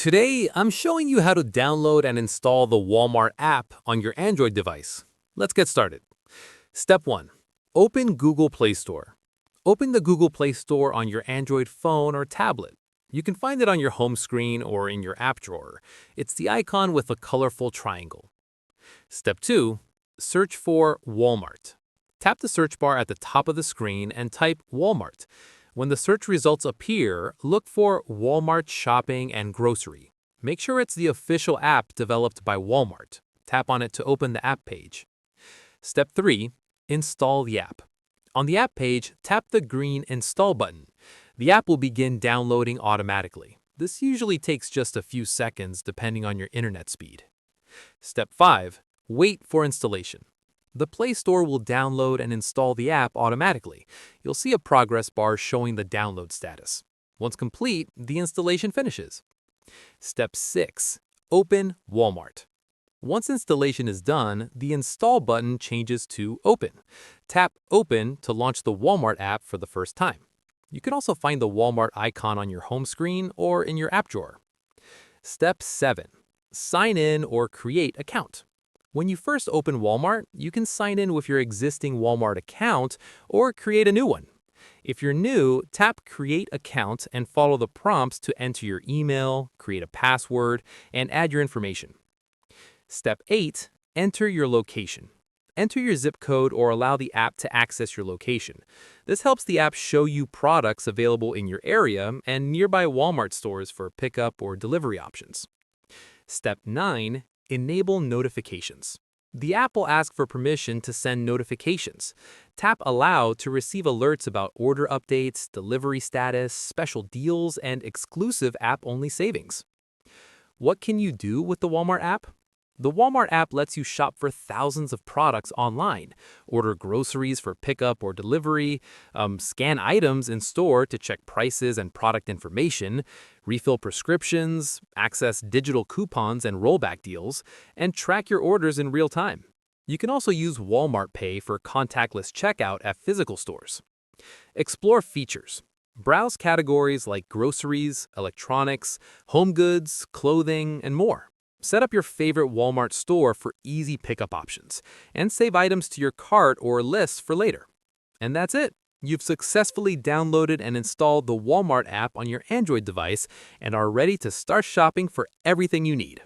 Today, I'm showing you how to download and install the Walmart app on your Android device. Let's get started. Step 1. Open Google Play Store. Open the Google Play Store on your Android phone or tablet. You can find it on your home screen or in your app drawer. It's the icon with a colorful triangle. Step 2. Search for Walmart. Tap the search bar at the top of the screen and type Walmart. When the search results appear, look for Walmart Shopping and Grocery. Make sure it's the official app developed by Walmart. Tap on it to open the app page. Step 3. Install the app. On the app page, tap the green Install button. The app will begin downloading automatically. This usually takes just a few seconds depending on your internet speed. Step 5. Wait for installation. The Play Store will download and install the app automatically. You'll see a progress bar showing the download status. Once complete, the installation finishes. Step 6. Open Walmart. Once installation is done, the Install button changes to Open. Tap Open to launch the Walmart app for the first time. You can also find the Walmart icon on your home screen or in your app drawer. Step 7. Sign in or create account. When you first open Walmart, you can sign in with your existing Walmart account or create a new one. If you're new, tap Create Account and follow the prompts to enter your email, create a password, and add your information. Step 8. Enter your location. Enter your zip code or allow the app to access your location. This helps the app show you products available in your area and nearby Walmart stores for pickup or delivery options. Step 9. Enable notifications. The app will ask for permission to send notifications. Tap Allow to receive alerts about order updates, delivery status, special deals, and exclusive app-only savings. What can you do with the Walmart app? The Walmart app lets you shop for thousands of products online, order groceries for pickup or delivery, scan items in store to check prices and product information, refill prescriptions, access digital coupons and rollback deals, and track your orders in real time. You can also use Walmart Pay for contactless checkout at physical stores. Explore features. Browse categories like groceries, electronics, home goods, clothing, and more. Set up your favorite Walmart store for easy pickup options, and save items to your cart or list for later. And that's it. You've successfully downloaded and installed the Walmart app on your Android device and are ready to start shopping for everything you need.